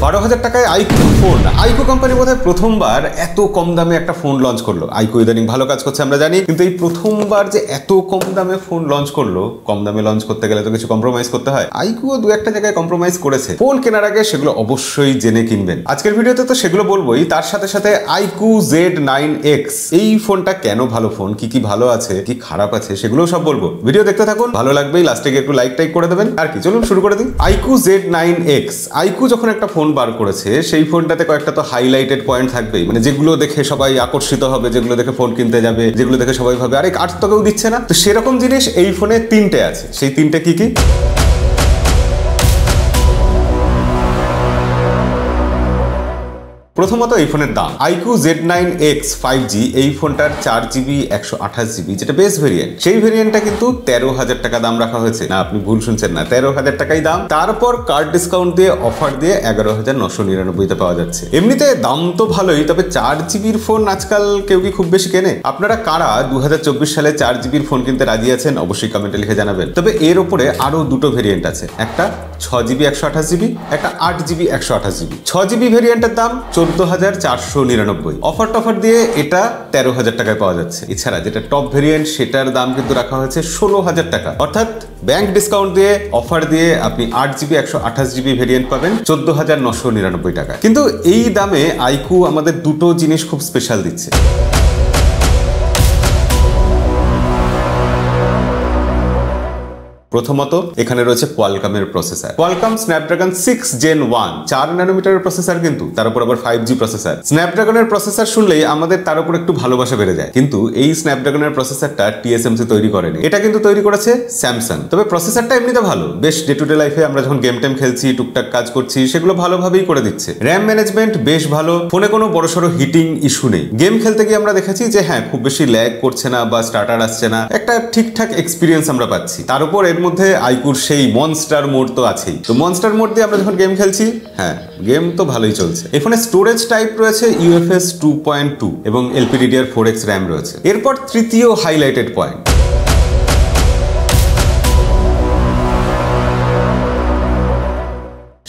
12,000 টাকায় iQOO phone. IQOO company বোধহয় প্রথমবার এত কম দামে একটা ফোন লঞ্চ করলো। আইকু ইদানিং ভালো কাজ করছে আমরা জানি, কিন্তু এই প্রথমবার যে এত কম দামে ফোন লঞ্চ করলো। কম দামে লঞ্চ করতে গেলে তো কিছু কম্প্রোমাইজ করতে হয়। আইকুও দু একটা জায়গায় কম্প্রোমাইজ করেছে। ফোন কেনার আগে সেগুলো অবশ্যই জেনে কিনবেন। আজকের ভিডিওতে তো সেগুলো বলবোই, তার সাথে সাথে আইকু Z9X এই ফোনটা কেন ভালো ফোন, কি কি ভালো আছে কি খারাপ আছে সেগুলোও সব বলবো। ভিডিও দেখতে থাকুন, ভালো লাগবেই, লাস্টে গিয়ে একটু লাইক টাইক করে দেবেন। আর কি, চলুন শুরু করে দিই। IQOO Z9X। আইকু যখন একটা ফোন বার করেছে সেই ফোনটাতে কয়েকটা তো হাইলাইটেড পয়েন্ট থাকবেই, মানে যেগুলো দেখে সবাই আকর্ষিত হবে, যেগুলো দেখে ফোন কিনতে যাবে, যেগুলো দেখে সবাই ভাবে আরে কার্ড তো কেউ দিচ্ছে না। তো সেরকম জিনিস এই ফোনে তিনটে আছে। সেই তিনটে কি কি? প্রথমত এই ফোনের দাম। আইকু Z9X 5G এই ফোনটার 4GB 128GB যেটা বেস ভেরিয়েন্ট, সেই ভেরিয়েন্টটা কিন্তু 13,000 টাকা দাম রাখা হয়েছে। না, আপনি ভুল শুনছেন না, 13,000 টাকাই দাম। তারপর কার্ড ডিসকাউন্ট দিয়ে অফার দিয়ে 11,999 পাওয়া যাচ্ছে। এমনিতে দাম তো ভালোই, তবে 4GBর ফোন আজকাল কেউ কি খুব বেশি কেনে? আপনারা কারা 2024 সালে 4GBর ফোন কিনতে রাজি আছেন অবশ্যই কমেন্টে লিখে জানাবেন। তবে এর উপরে আরো দুটো ভেরিয়েন্ট আছে, একটা 6GB 128GB, একটা 8GB 128GB। 6GB ভেরিয়েন্টের দাম 14,499। অফার টফার দিয়ে এটা 13,000 টাকায় পাওয়া যাচ্ছে। এছাড়া যেটা টপ ভেরিয়েন্ট সেটার দাম কিন্তু রাখা হয়েছে 16,000 টাকা। অর্থাৎ ব্যাংক ডিসকাউন্ট দিয়ে অফার দিয়ে আপনি 8GB 128GB ভেরিয়েন্ট পাবেন 14,999 টাকা। কিন্তু এই দামে আইকু আমাদের দুটো জিনিস খুব স্পেশাল দিচ্ছে। প্রথমত এখানে রয়েছে কোয়ালকমের প্রসেসর, কোয়ালকম স্ন্যাপড্রাগন 6 Gen 1, 4 ন্যানোমিটারের প্রসেসর, কিন্তু তার উপর আবার 5G প্রসেসর। স্ন্যাপড্রাগনের প্রসেসর শুনলেই আমাদের তার উপর একটু ভালোবাসা বেড়ে যায়, কিন্তু এই স্ন্যাপড্রাগনের প্রসেসরটা TSMC তৈরি করেনি, এটা কিন্তু তৈরি করেছে স্যামসাং। তবে প্রসেসরটা এমনিতে ভালো, বেশ ডে টু ডে লাইফে আমরা যখন গেম টেম খেলছি, টুকটাক কাজ করছি, সেগুলো ভালোভাবেই করে দিচ্ছে। র্যাম ম্যানেজমেন্ট বেশ ভালো, ফোনে কোনো বড়সড় হিটিং ইস্যু নেই। গেম খেলতে গিয়ে আমরা দেখেছি যে হ্যাঁ খুব বেশি ল্যাগ করছে না বা স্টার্টার আসছে না, একটা ঠিকঠাক এক্সপিরিয়েন্স আমরা পাচ্ছি। তার উপর এর মধ্যে আইকুর সেই মনস্টার মোড তো আছেই। তো মনস্টার মোড দিয়ে আমরা যখন গেম খেলছি, হ্যাঁ গেম তো ভালোই চলছে। এখানে স্টোরেজ টাইপ রয়েছে UFS 2.2 এবং LPDDR4X র্যাম রয়েছে। এরপর তৃতীয় হাইলাইটেড পয়েন্ট,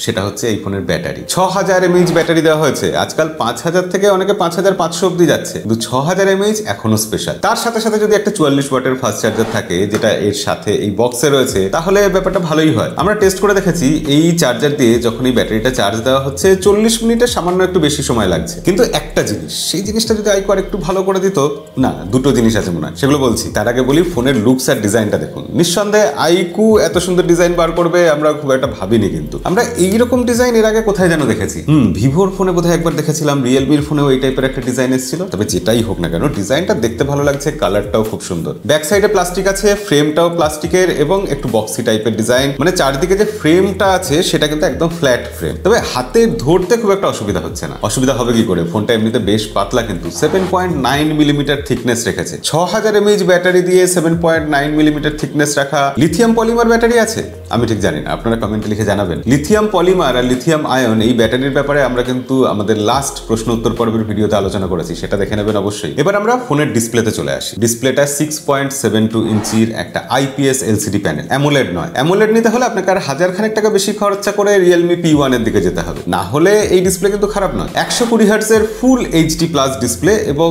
সেটা হচ্ছে এই ফোনের ব্যাটারি। 6000 mAh ব্যাটারি দেওয়া হয়েছে। আজকাল 5000 থেকে অনেকে 5500 অব্দি যাচ্ছে, কিন্তু 6000 mAh এখনো স্পেশাল। তার সাথে সাথে যদি একটা 44 ওয়াটের ফাস্ট চার্জার থাকে, যেটা এর সাথে এই বক্সে রয়েছে, তাহলে ব্যাপারটা ভালোই হয়। আমরা টেস্ট করে দেখেছি, এই চার্জার দিয়ে যখন এই ব্যাটারিটা চার্জ দেওয়া হচ্ছে 40 মিনিটে সামান্য একটু বেশি সময় লাগছে। কিন্তু একটা জিনিস, সেই জিনিসটা যদি আইকু আর একটু ভালো করে দিত, না দুটো জিনিস আছে মনে হয়, সেগুলো বলছি। তার আগে বলি ফোনের লুকস আর ডিজাইনটা দেখুন। নিঃসন্দেহে আইকু এত সুন্দর ডিজাইন বার করবে আমরা খুব একটা ভাবিনি, কিন্তু আমরা এইরকম ডিজাইন এর আগে কোথায় যেন দেখেছি। ভিভোর ফোনে বোধহয় একবার দেখেছিলাম, রিয়েলমির ফোনেও এই টাইপের একটা ডিজাইন এসেছিল। তবে যেটাই হোক না কেন, ডিজাইনটা দেখতে ভালো লাগছে, কালারটাও খুব সুন্দর। ব্যাক সাইডে প্লাস্টিক আছে, ফ্রেমটাও প্লাস্টিকের এবং একটু বক্সি টাইপের ডিজাইন, মানে চারদিকে যে ফ্রেমটা আছে সেটা কিন্তু একদম ফ্ল্যাট ফ্রেম। তবে হাতে ধরতে খুব একটা অসুবিধা হচ্ছে না। অসুবিধা হবে কি করে, ফোনটা এমনিতে বেশ পাতলা, কিন্তু 7.9 মিলিমিটার থিকনেস রেখেছে। 6000 mAh ব্যাটারি দিয়ে 7.9 মিলিমিটার থিকনেস রাখা লিথিয়াম পলিমার ব্যাটারি আছে, আমি ঠিক জানি না, আপনারা কমেন্টে লিখে জানাবেন। লিথিয়াম পলিমার আর লিথিয়াম আয়ন এই ব্যাটারির ব্যাপারে আমরা কিন্তু আমাদের লাস্ট প্রশ্ন উত্তর পর্বের ভিডিওতে আলোচনা করেছি, সেটা দেখে নেবেন অবশ্যই। এবার আমরা ফোনের ডিসপ্লেতে চলে আসি। ডিসপ্লেটা 6.72 ইঞ্চির একটা IPS LCD প্যানেল, অ্যামোলেড নয়। অ্যামোলেড নিতে হলে আপনাকে আর 1000 খানেক টাকা বেশি খরচা করে রিয়েলমি P1 এর দিকে যেতে হবে, না হলে এই ডিসপ্লে কিন্তু খারাপ নয়। 120 Hz এর ফুল HD প্লাস ডিসপ্লে এবং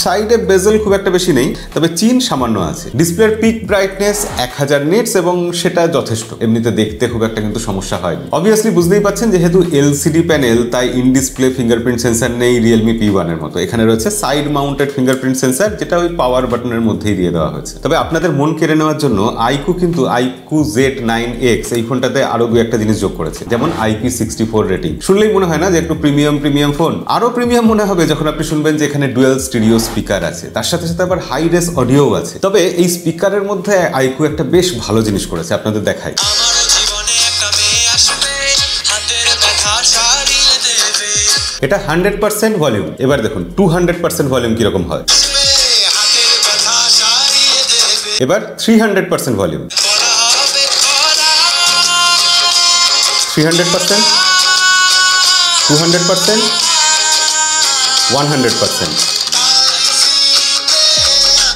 সাইডে বেজেল খুব একটা বেশি নেই, তবে চিন সামান্য আছে। ডিসপ্লের পিক ব্রাইটনেস 1000 নিটস এবং সেটা যথেষ্ট, এমনিতে দেখতে খুব একটা কিন্তু সমস্যা হয়নি। অবভিয়াসলি বুঝতেই পাচ্ছেন যেহেতু LCD প্যানেল, তাই ইন ডিসপ্লে ফিঙ্গারপ্রিন্ট সেন্সর নেই রিয়েলমি P1 এর মতো। এখানে রয়েছে সাইড মাউন্টেড ফিঙ্গারপ্রিন্ট সেন্সর, যেটা ওই পাওয়ার বাটনের মধ্যেই দিয়ে দেওয়া হয়েছে। তবে আপনাদের মন কেড়ে নেওয়ার জন্য আইকু কিন্তু আইকু Z9X এই ফোনটাতে আরো দু একটা জিনিস যোগ করেছে, যেমন IP64 রেটিং। শুনলেই মনে হয় না যে একটু প্রিমিয়াম ফোন? আরো প্রিমিয়াম মনে হবে যখন আপনি শুনবেন যে এখানে ডুয়াল স্টিরিও স্পিকার আছে, তার সাথে সাথে আবার হাই রেস অডিও আছে। তবে এই স্পিকারের মধ্যে আইকু একটা বেশ ভালো জিনিস করেছে, আপনাদের দেখাই। এটা 100% ভলিউম। এবার দেখুন 200% ভলিউম কিরকম হয়। এবার 300% ভলিউম, 300%, 200%, 100%।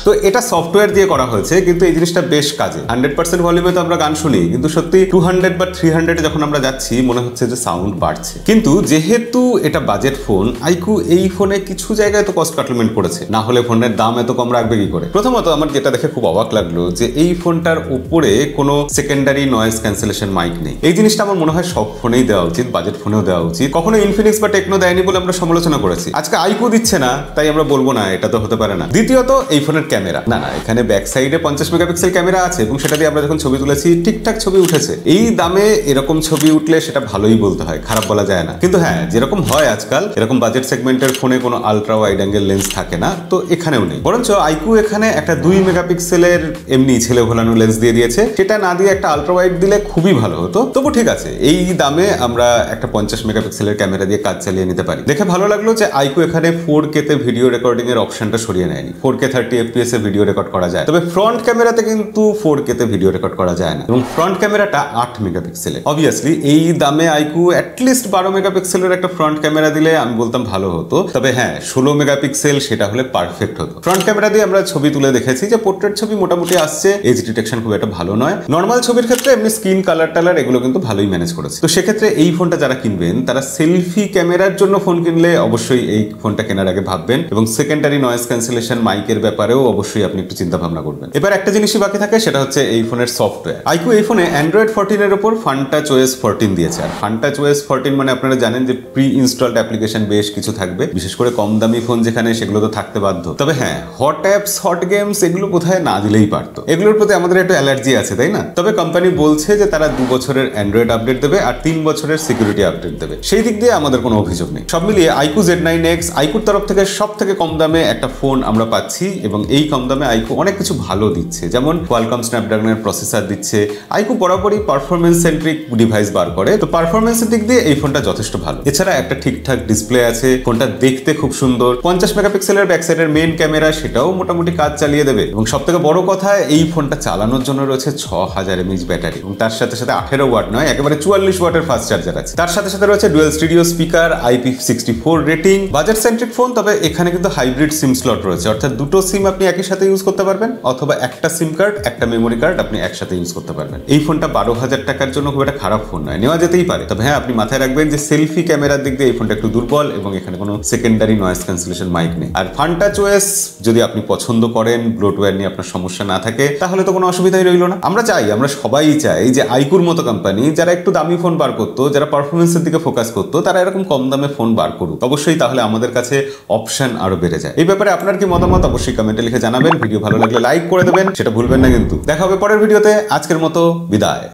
তো এটা সফটওয়্যার দিয়ে করা হয়েছে, কিন্তু এই জিনিসটা বেশ কাজে। 100% ভলিউমে তো আমরা গান শুনি, কিন্তু সত্যি 200 বা 300 যখন আমরা যাচ্ছি মনে হচ্ছে যে সাউন্ড বাড়ছে। কিন্তু যেহেতু এটা বাজেট ফোন, আইকু এই ফোনে কিছু জায়গায় তো কস্ট কাটলমেন্ট করেছে, না হলে ফোনের দাম এত কম রাখবে কি করে? প্রথমত আমার যেটা দেখে খুব অবাক লাগলো যে এই ফোনটার উপরে কোনো সেকেন্ডারি নয়েজ ক্যান্সেলেশন মাইক নেই। এই জিনিসটা আমার মনে হয় সব ফোনেই দেওয়া উচিত, বাজেট ফোনেও দেওয়া উচিত। কখনো ইনফিনিক্স বা টেকনো দেয়নি বলে আমরা সমালোচনা করেছি, আজকে আইকু দিচ্ছে না তাই আমরা বলবো না এটা তো হতে পারে না। দ্বিতীয়ত এই ফোনের ক্যামেরা, না এখানে ব্যাক সাইডে 50 মেগাপিক্সেল ক্যামেরা আছে এবং সেটা দিয়ে আমরা যখন ছবি তুলেছি ঠিকঠাক ছবি উঠেছে। এই দামে এরকম ছবি উঠলে সেটা ভালোই বলতে হয়, খারাপ বলা যায় না। কিন্তু হ্যাঁ, যেরকম হয় আজকাল এরকম বাজেট সেগমেন্টের ফোনে কোনো আলট্রা ওয়াইড অ্যাঙ্গেল লেন্স থাকে না, তো এখানেও নেই। বরঞ্চ আইকু এখানে একটা 2 মেগাপিক্সেলের এমনি ছেলে ভোলানো লেন্স দিয়ে দিয়েছে, সেটা না দিয়ে একটা আলট্রা ওয়াইড দিলে খুবই ভালো হতো। তবু ঠিক আছে, এই দামে আমরা একটা 50 মেগাপিক্সেলের ক্যামেরা দিয়ে কাজ চালিয়ে নিতে পারি। দেখে ভালো লাগলো যে আইকু এখানে 4K তে ভিডিও রেকর্ডিং এর অপশনটা সরিয়ে নেয়নি। 4K 30 FPS এ ভিডিও রেকর্ড করা যায়, তবে ফ্রন্ট ক্যামেরাতে কিন্তু 4K তে ভিডিও রেকর্ড করা যায় না, এবং ফ্রন্ট ক্যামেরাটা 8 মেগাপিক্সেলের। অবভিয়াসলি এই দামে আইকু অ্যাটলিস্ট 12 মেগাপিক্সেলের একটা ফ্রন্ট ক্যামেরা দিলে আমি বলতাম ভালো হতো। তবে হ্যাঁ, 16 মেগাপিক্সেল সেটা হলে পারফেক্ট হতো। ফ্রন্ট ক্যামেরা দিয়ে আমরা ছবি তুলে দেখেছি যে পোর্ট্রেট ছবি মোটামুটি আসছে, এজ ডিটেকশন খুব একটা ভালো নয়। নর্মাল ছবির ক্ষেত্রে এমনি স্কিন কালার টালার এগুলো কিন্তু ভালোই ম্যানেজ করেছে। তো সেক্ষেত্রে এই ফোনটা যারা কিনবেন তারা সেলফি ক্যামেরার জন্য ফোন কিনলে অবশ্যই এই ফোনটা কেনার আগে ভাববেন, এবং সেকেন্ডারি নয়েজ ক্যান্সেলেশন মাইকের ব্যাপারেও অবশ্যই আপনি একটু চিন্তা ভাবনা করবেন। এবার একটা জিনিসই বাকি থাকে, সেটা হচ্ছে এই ফোনের সফটওয়্যার। আইকু এই ফোনে অ্যান্ড্রয়েড 14 এর উপর ফানটাচ ওএস 14 দিয়েছে। আর ফানটাচ ওএস 14 মানে আপনারা জানেন যে প্রি ইনস্টলড অ্যাপ্লিকেশন বেশ কিছু থাকবে, বিশেষ করে কম দামি ফোন যেখানে, সেগুলো তো থাকতে বাধ্য। তবে হ্যাঁ, হট অ্যাপস, হট গেমস এগুলো কোথায় না দিলেই পারতো। এগুলোর প্রতি আমাদের একটু অ্যালার্জি আছে, তাই না? তবে কোম্পানি বলছে যে তারা 2 বছরের অ্যান্ড্রয়েড আপডেট দেবে আর 3 বছরের সিকিউরিটি আপডেট দেবে। সেই দিক দিয়ে আমাদের কোনো অভিযোগ নেই। সব মিলিয়ে আইকু Z9X আইকুর তরফ থেকে সব থেকে কম দামে একটা ফোন আমরা পাচ্ছি, এবং এই কম দামে আইকু অনেক কিছু ভালো দিচ্ছে, যেমন কোয়ালকম স্ন্যাপড্রাগনের প্রসেসর দিচ্ছে। আইকু বরাবরই পারফরমেন্স সেন্ট্রিক ডিভাইস বার করে, তো পারফরমেন্সের দিক দিয়ে এই ফোনটা যথেষ্ট ভালো। এছাড়া একটা ঠিকঠাক ডিসপ্লে আছে, ফোনটা দেখতে খুব সুন্দর। 50 মেগাপিক্সেলের ব্যাক সাইডের মেইন ক্যামেরা, সেটাও মোটামুটি কাজ চালিয়ে দেবে। এবং সব থেকে বড় কথা, এই ফোনটা চালানোর জন্য রয়েছে 6000 mAh ব্যাটারি, এবং তার সাথে সাথে 18 ওয়াট নয়, একেবারে 44 ওয়াটের ফাস্ট চার্জার আছে। তার সাথে সাথে রয়েছে dual stereo speaker, IP64 rating. Budget centric phone, তবে এখানে কিন্তু হাইব্রিড সিম স্লট রয়েছে, অর্থাৎ দুটো সিম আপনি একই সাথে ইউজ করতে পারবেন, অথবা একটা সিম কার্ড একটা মেমোরি কার্ড আপনি একসাথে ইউজ করতে পারবেন। এই ফোনটা 12,000 টাকার জন্য খুব একটা খারাপ ফোন নয়, নেওয়া যেতেই পারে। তবে হ্যাঁ, আপনি মাথায় রাখবেন যে সেলফি ক্যামেরার দিক দিয়ে এই ফোনটা একটু দুর্বল, এবং এখানে কোনো সেকেন্ডারি নয়েজ ক্যান্সেলেশন মাইক নেই। আর ফানটাচ ওএস যদি আপনি পছন্দ করেন, ব্লোটওয়্যার নিয়ে আপনার সমস্যা না থাকে, তাহলে তো কোনো অসুবিধাই রইল না। আমরা সবাই চাই যে আইকুর মতো কোম্পানি যারা একটু দামি ফোন বার করতো, যারা পারফরমেন্সের দিকে ফোকাস করতো, তারা এরকম কম দামে ফোন বার করুক। অবশ্যই তাহলে আমাদের কাছে অপশন আরো বেড়ে যায়। এই ব্যাপারে আপনার কি মতামত অবশ্যই কমেন্টে লিখে জানাবেন। ভিডিও ভালো লাগলে লাইক করে দেবেন, সেটা ভুলবেন না কিন্তু। দেখা হবে পরের ভিডিওতে। আজকের মতো বিদায়।